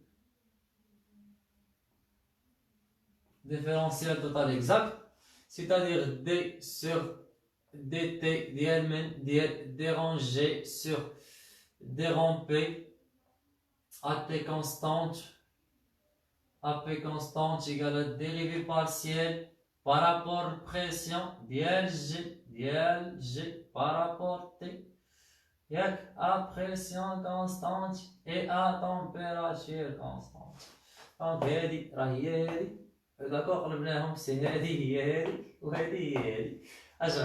différentielle totale exacte, c'est-à-dire D sur dt d rang G sur d rang P à T constante égale à dérivée partielle par rapport pression dl G par rapport T à pression constante et à température constante. Donc هذه راهي هذه داكوغ قلبناهم سي هذه هي هذه وهذه هي هذه. اش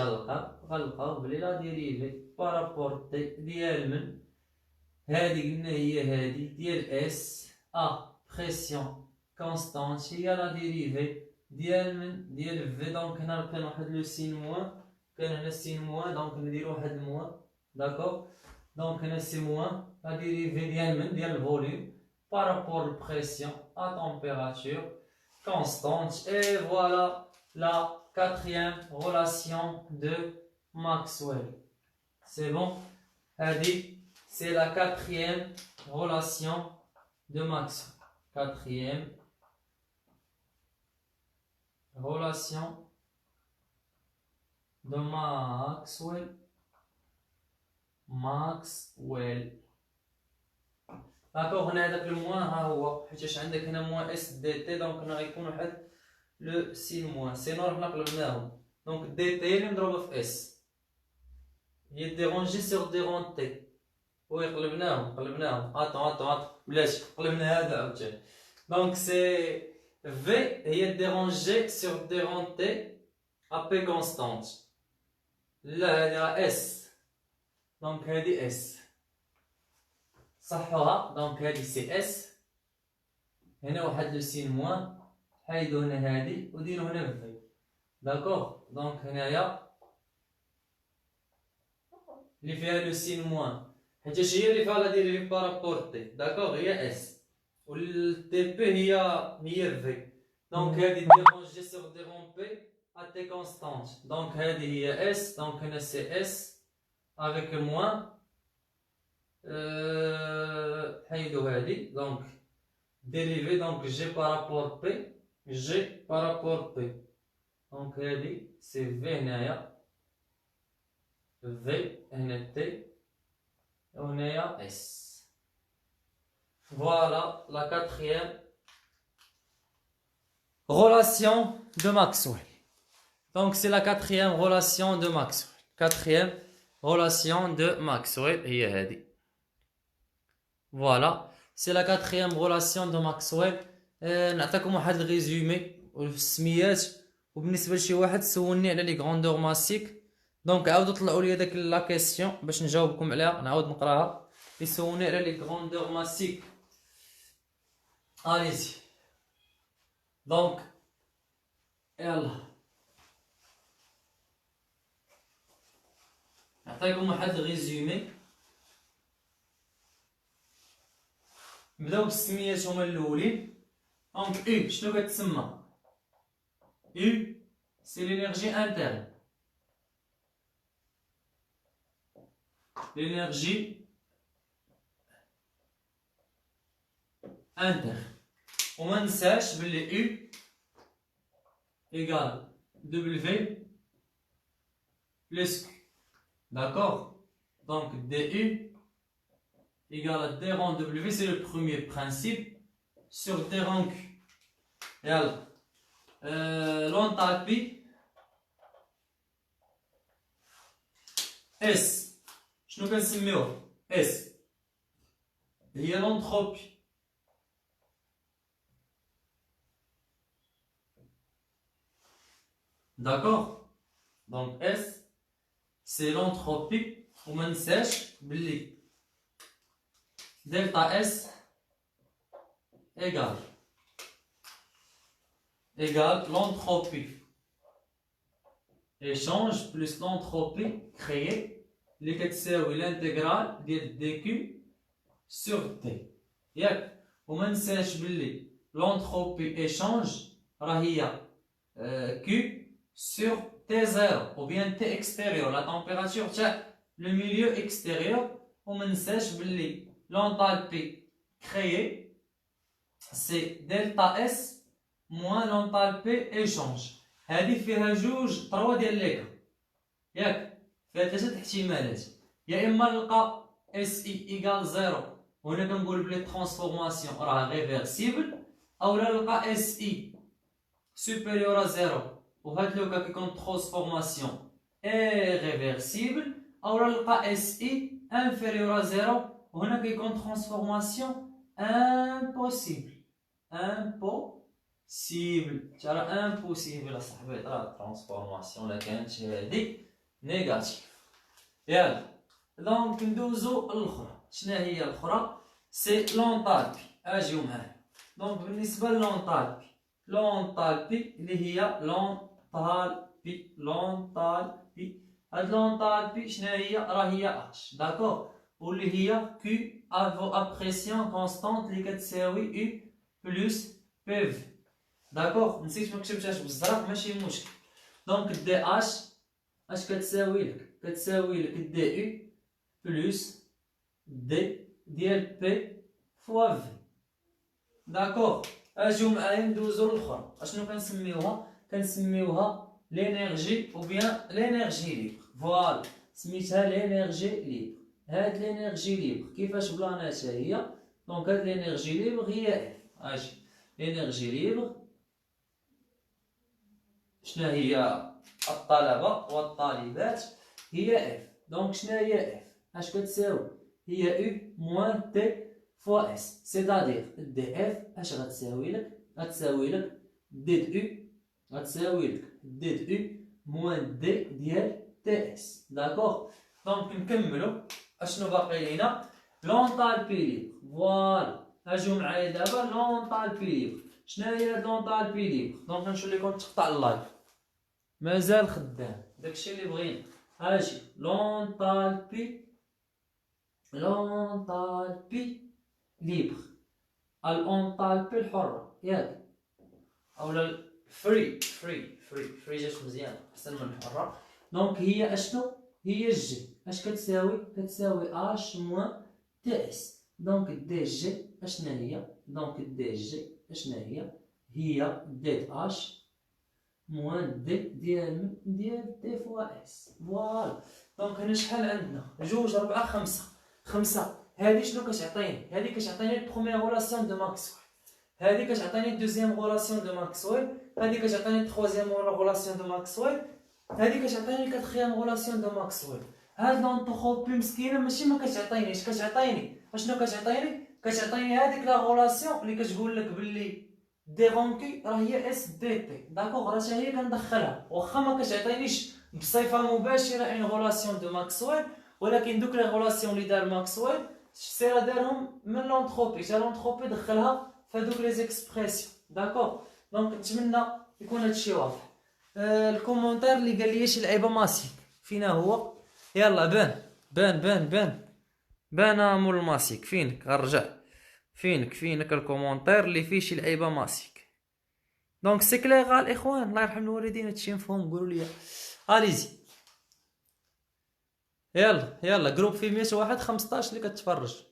غنلقاو بلي لا ديريفي بارابور تي ديال من هذه قلنا هي هذه ديال اس ا بريسيون كونستانت هي لا ديريفي ديال من ديال في. دونك هنا كان واحد لو سين موان كان هنا سين موان دونك نديرو واحد الموان داكوغ. دونك هنا سي موان لا ديريفي ديال من ديال الفوليوم بارابور البريسيون ا température constante. Et voilà la quatrième relation de Maxwell. C'est bon? C'est la quatrième relation de Maxwell. Quatrième relation de Maxwell. داكوغ هنا هذاك الموان ها هو حيتاش عندك هنا موان اس دي تي. دونك هنا غيكون واحد لو سين موان سينو حنا قلبناهم. دونك دي تي اللي مضروبه في اس هي ديرونجي سور ديرون تي. وي قلبناهم اتون بلاتي قلبنا هذا عاوتاني. دونك سي في هي ديرونجي سور ديرون تي ا بي كونستانت. لا هذه اس. دونك هذه اس صحوها. دونك هذه سي اس. هنا واحد لو سين موان حيدو هنا هادي وديرو هنا في داكوغ. دونك هنايا اللي فيها لو سين موان حيتاش هي اللي فيها لا ديريفي بارابور تي داكوغ هي اس و تي بي هي في. دونك هادي ديرونجي سور ديرون بي ا تي كونستانت. دونك هادي هي اس. دونك هنا سي اس افيك موان حيدو هادي. دونك dérivé donc G par rapport P donc هادي c'est V هنايا V هنا T وهنايا S. Voilà la quatrième relation de Maxwell. Donc c'est la quatrième relation de Maxwell. Quatrième relation de Maxwell هي هادي. Voilà, c'est la quatrième relation de Maxwell. نعطيكم واحد الريزومي وفي السميات. وبالنسبه لشي واحد سولني على لي غروندور ماسيك، دونك عاودوا طلعوا لي داك لا كيسيون باش نجاوبكم عليها. نعاود نقراها. يسولني على لي غروندور ماسيك. اليزي دونك يلا نعطيكم واحد الريزومي. نبداو بالسميات هما الاولين. دونك او شنو كتسمى؟ او سي لينيرجي انترن، لينيرجي انترن. وما ننساش بلي او ايكال دبليو بلس كيو. D'accord? Donc du égale à d rond w, c'est le premier principe sur d rond q. يلا l'enthalpie S شنو كنسميوه؟ S هي l'entropie. D'accord? Donc S c'est l'entropie. وما ننساش بلي دلتا اس égale l'entropie échange plus l'entropie créée اللي كتساوي l'intégrale ديال دي كيو sur تي. ياك؟ وما ننساش بلي l'entropie échange راه هي Q sur T0 ou bien T extérieur, la température le milieu extérieur. On ne sait pas l'enthalpie créée c'est delta S moins l'enthalpie échange. هذه فيها جوج طروا ديال لي كا ياك، فيها ثلاثه احتمالات. يا اما نلقى اس اي ايكال زيرو وهنا كنقول بلي ترانسفورماسيون راه ريفيرسيبل، او لا نلقى اس اي سوبيريور ا زيرو وهاد لوكا كيكون ترانسفورماسيون اي ريفيرسيبل، او لا نلقى اس اي انفيريور ا زيرو وهنا كيكون ترانسفورماسيون امبوسيبل. امبوسيبل ترى امبوسيبل اصاحبي راه ترانسفورماسيون لا كانت هادي نيجاتيف. يلا دونك ندوزو الاخرى. شنو هي الاخرى؟ سي لونطالبي. اجيو معايا. دونك بالنسبه لونطالبي، لونطالبي اللي هي لونطالبي هاد لونطالبي شنو هي؟ راه هي اش داكور، واللي هي كي ا بريسيون كونستانت اللي كتساوي او بلس بي في. داكور نسيت ما كتبتهاش بالزرق ماشي مشكل. دونك دي اش كتساوي لك؟ كتساوي لك دي او بلس دي ديال بي فوا في. داكور اجيو معايا ندوزو للاخرى. اشنو كنسميوها؟ كنسميوها لينيرجي او بيان لينيرجي ليبر. فوالا سميتها لينيرجي ليبر. هاد لينيرجي ليبر كيفاش بلاناتها هي؟ دونك هاد لينيرجي ليبر هي اف. اجي لينيرجي ليبر شنو هي؟ الطلبه والطالبات هي اف. دونك شنو هي اف؟ اش كتساوي؟ هي او موان تي فوا اس، سيتادير دي اف اش غتساوي لك؟ غتساوي لك دي او، غتساوي لك دي او موان دي ديال تي اس. داكوغ دونك نكملو. اشنو باقي لينا؟ لونطالبي ليبر. فوالا اجيو معايا دابا لونطالبي ليبر. شنو هي لونطالبي ليبر؟ دونك نشوف لكم تقطع اللايف مازال خدام داكشي اللي بغينا. اجي لونطالبي ليبر، الانطالبي الحرة ياك، اولا فري جات مزيان احسن من الحرة. دونك هي اشنو؟ هي جي اش كتساوي؟ كتساوي اش موان تي اس. دونك دي جي اشنا هي؟ دونك دي جي اشنا هي؟ هي دي اش موان دي ديال دي فوا اس. فوالا دونك هنا شحال عندنا؟ جوج ربعة خمسة. هادي شنو كتعطيني؟ هادي كتعطيني البروميير غولاسيون دو ماكسويل، هادي كتعطيني الدوزيام غولاسيون دو ماكسويل، هادي كتعطيني التروازيام غولاسيون دو ماكسويل، هادي كتعطيني الكاتخيام غولاسيون دو ماكسويل. هاد لونطروبي مسكينه ماشي ما كتعطينيش، كتعطيني اشنو؟ كتعطيني هاديك لا غولاسيون اللي كتقول لك باللي دي رونكي راه هي اس دي تي. داكوغ، راه هي كندخلها واخا ما كتعطينيش بصفه مباشره اون غولاسيون دو ماكسويل، ولكن دوك لي غولاسيون اللي دار ماكسويل سي دارهم من لونتروبي، تا لونتروبي دخلها فهادوك لي زيكسبريسيون. داكوغ، دونك نتمنى يكون هادشي واضح. الكومونتير اللي قال لي شي لعيبه ماسيك فينا هو؟ يلا بان بان بان بان بان مول الماسيك. فينك غنرجع؟ فينك الكومونتير اللي فيه شي لعيبه ماسيك؟ دونك سي كليغ الاخوان، الله يرحم الوالدين، هادشي مفهوم؟ قولوا لي اليزي. يلا جروب فيه 100 واحد، 15 اللي كتفرج.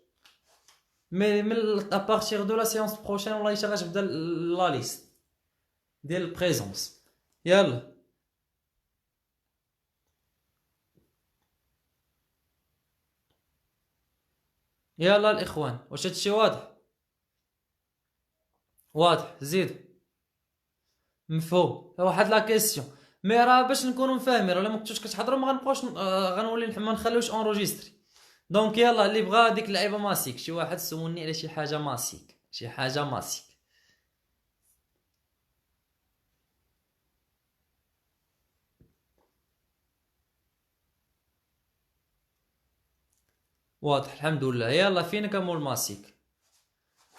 مي من ابارتيغ دو لا سيونس بروشين والله حتى غتبدا لا ليست ديال البريزونس. يلا الاخوان، واش هادشي واضح؟ زيد مفهوم. واحد لا كيسيون مي راه باش نكونوا مفاهمين، راه الا ما كنتوش كتحضروا ما غنبقاوش غنولي ما نخليوش اونروجيستري. دونك يلا اللي بغا ديك اللعيبه ماسيك، شي واحد سولني على شي حاجه ماسيك، واضح الحمد لله. يلا فينك مول ماسيك؟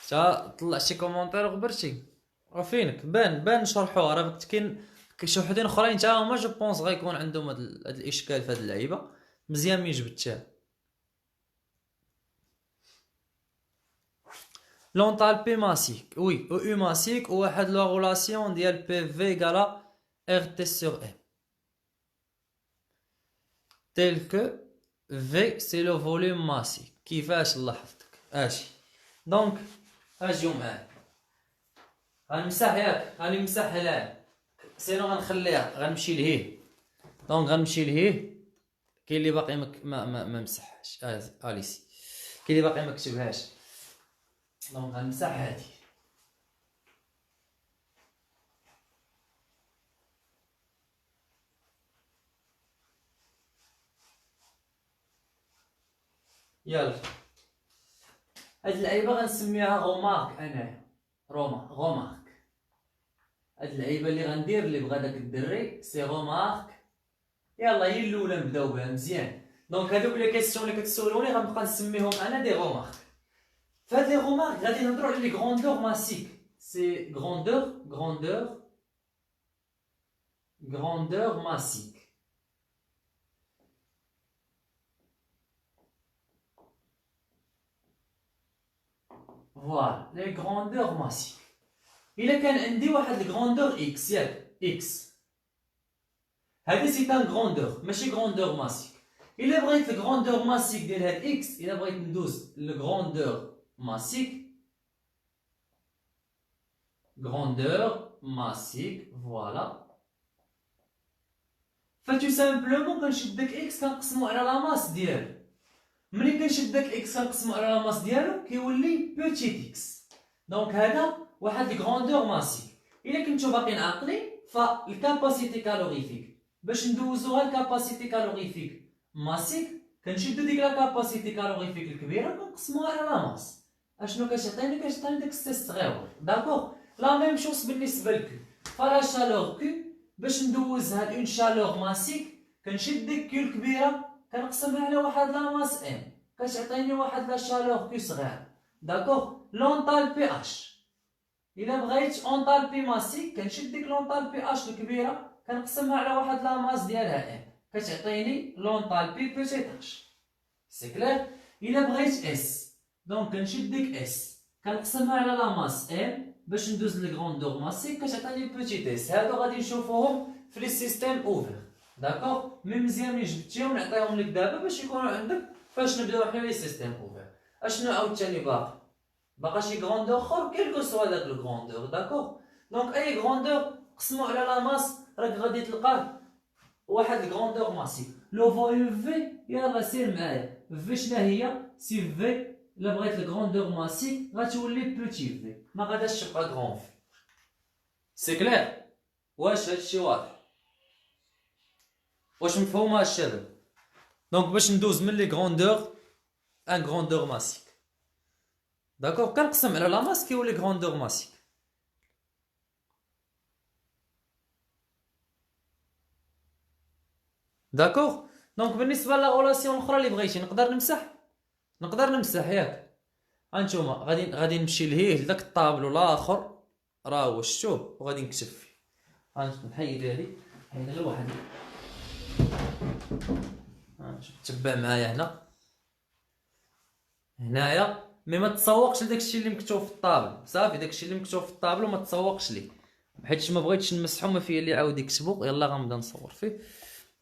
تا طلع شي كومونتير غبرتي، راه فينك بان نشرحوها. راه كاين شي وحدين اخرين تا هما جو بونس غيكون عندهم هاد الاشكال في هاد اللعيبه، مزيان ملي جبتها. لونطالبي ماسيك وي، او يو ماسيك، وواحد لا غولاسيون ديال بي في ايكالا ار تي سور ام، تيل كو في سي لو فوليوم ماسيك. كيفاش الله يحفظك؟ اجي دونك اجيو معايا، غنمسح ياك، غنمسح هنا سينو غنخليها، غنمشي لهيه. دونك غنمشي لهيه، كاين اللي باقي ما مسحهاش، اليسي كاين اللي باقي ما كتبهاش. دونك غنمسح هادي. يلا هاد اللعيبه غنسميها غومارك انايا، غومارك. هاد اللعيبه اللي غندير اللي بغا داك الدري سي غومارك. يلا هي الاولى نبداو بها مزيان. دونك هادوك لي كيسيون اللي كتسولوني غنبقى نسميهم انا دي غومارك. فهاد لي غومارك غادي نهضروا على لي غروندور ماسيك. سي غروندور ماسيك. فوالا لي غروندور ماسيك. الا كان عندي واحد الغروندور اكس، ياك اكس، هادي سي ان غروندور ماشي غروندور ماسيك. الا بغيت الغروندور ماسيك ديال هاد اكس، الا بغيت ندوز للغروندور ماسيك، غروندور ماسيك فوالا، فتو سامبلومون كنشد داك اكس كنقسمو على لا ماس ديالو. ملي كنشد داك اكس كنقسمو على لا ماس ديالو كيولي بوتيت اكس. دونك هذا واحد الغروندور ماسيك. الا كنتو باقيين عاقلين فالكاباسيتي كالوريفيك باش ندوزوها الكاباسيتي كالوريفيك ماسيك، كنشدو ديك لا كاباسيتي كالوريفيك الكبيره كنقسموها على لا ماس. اشنو كتعطيني؟ كتعطيني داك السي صغيور. داكوغ، لا ميم شوز بالنسبه لكو. فلا شالور كو باش ندوزها لأون شالور ماسيك كنشد ديك كيو الكبيره كنقسمها على واحد لا ماس ام، كتعطيني واحد لا شالور كيو صغير. داكوغ، لونطالبي اش. الا بغيت اونطالبي ماسيك كنشد ديك لونطالبي اش الكبيره كنقسمها على واحد لا ماس ديالها ام، كتعطيني لونطالبي بوتيت اش. سي كلير؟ الا بغيت اس، دونك كنشد ديك اس كنقسمها على لا ماس ام باش ندوز للغروندور ماسيك كتعطيني بوتيت اس. هادو غادي نشوفوهم في لي سيستيم اوفر. داكوغ، مي مزيان ملي جبتيهم نعطيهم لك دابا باش يكونوا عندك فاش نبداو حنا لي سيستيم اوفر. اشنو عاوتاني باقا شي غروندور اخر كيلكو سوا داك الغروندور. داكوغ، دونك اي غروندور قسمو على لا ماس راك غادي تلقاه واحد الغروندور ماسيك. لو فوليوم في، يلا سير معايا. في شنو هي؟ سي في الا بغيت الغروندور ماسيك غتولي بوتي في، ما غاداش تبقى غرون في. سي كلير؟ واش هادشي واضح؟ واش مفهومه الشباب؟ دونك باش ندوز من لي غروندور ان غروندور ماسيك، داكوغ، كنقسم على لا ماس كيولي غروندور ماسيك. داكوغ. دونك بالنسبه لاغولاسيون الاخرى اللي بغيتي نقدر نمسح ياك. هانتوما غادي نمشي لهيه لداك الطابلو الاخر، راه هو شفتوه، وغادي نكتب فيه. نحيد هادي، نحيد غير واحد. تبع معايا هنايا، مي ما تسوقش لداكشي اللي مكتوب في الطابل. صافي داكشي اللي مكتوب في الطابلو ما تسوقش ليه، حيت ما بغيتش نمسحو، ما فيه اللي عاود يكتبو. يلا غنبدا نصور فيه.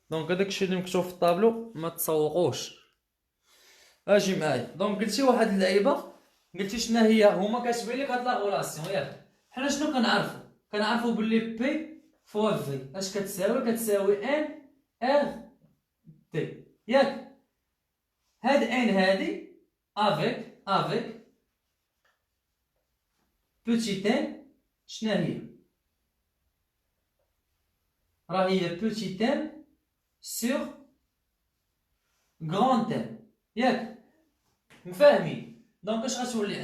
دونك هداكشي اللي مكتوب في الطابلو ما تسوقوش. اجي معايا. دونك قلتي واحد اللعيبه، قلتي شنو هي، هما كاتبين لك هاد لاغولاسيون ياك. حنا شنو كنعرفو باللي بي فوا في اش كتساوي ان ار تي ياك. هاد ان هادي افيك بوتيت ان شنو هي، راه هي بوتيت ان سور غران ان ياك. مفاهمين؟ دونك اش غتولي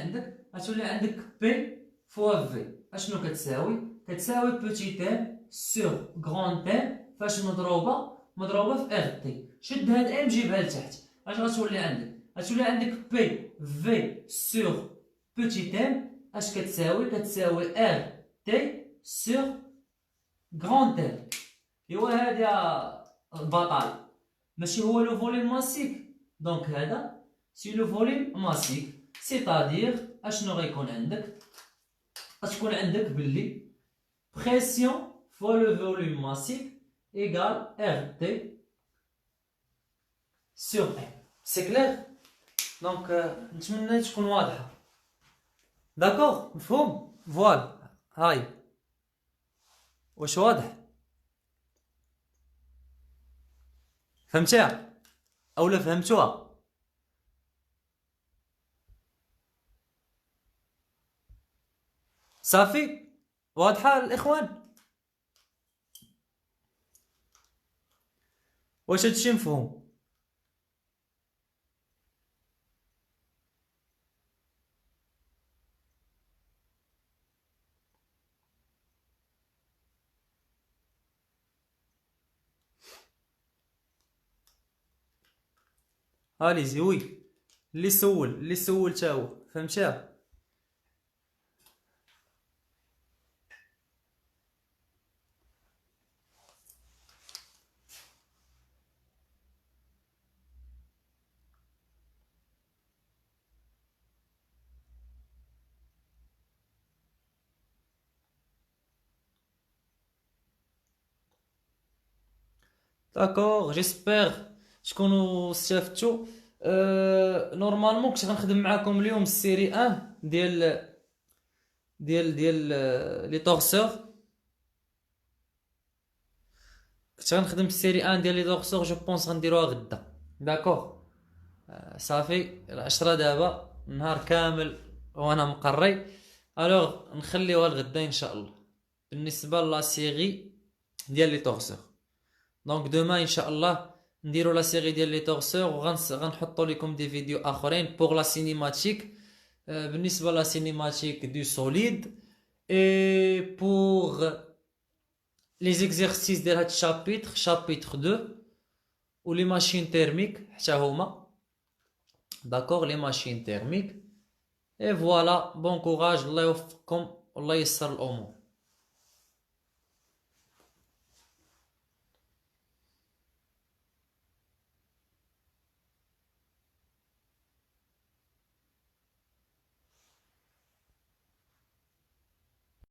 عندك بي فوا في اشنو كتساوي بوتيت ان سور غران ان، فاش مضروبه في ار تي. شد هاد ان جيبها لتحت، اش غتولي عندك بي في سور بوتيت ان اش كتساوي ار تي سور غران ان. ايوا هذا البطل ماشي هو لو فوليوم ماسيك. دونك هذا سي لو فوليوم ماسيك، سيتادير اشنو غيكون عندك، غتكون عندك باللي بريسيون فوا لو فوليوم ماسيك ايكال ار تي سور ان. سي كلير؟ دونك نتمنى تكون واضحه. داكوغ مفهوم؟ فوالا هاي واش واضح؟ فهمتيها اولا فهمتوها؟ صافي واضحه الاخوان؟ واش هادشي مفهوم؟ اليزي وي، اللي سول تا هو فهمتيها. داكوغ جيسبر تكونوا استفدتوا. نورمالمون كنت غنخدم معاكم اليوم السيري 1 ديال لي طورسور. كنت غنخدم السيري 1 ديال لي طورسور، جو بونس غنديروها غدا. داكوغ صافي 10 دابا، نهار كامل وانا مقري. الوغ نخليوها لغدا ان شاء الله بالنسبه لا سيري ديال لي طورسور. دونك دوما ان شاء الله نديرو لا سيري ديال لي طورسور، غنحطوا لكم دي فيديو اخرين بوغ لا سينيماتيك. بالنسبه لا سينيماتيك دو سوليد، اي بوغ لي زيكزيرسيس ديال هاد الشابيتر شابيتر 2 و لي ماشين تيرميك حتى هما. داكوغ لي ماشين تيرميك. اي فوالا، بون كوراج، الله يوفقكم والله ييسر الامور.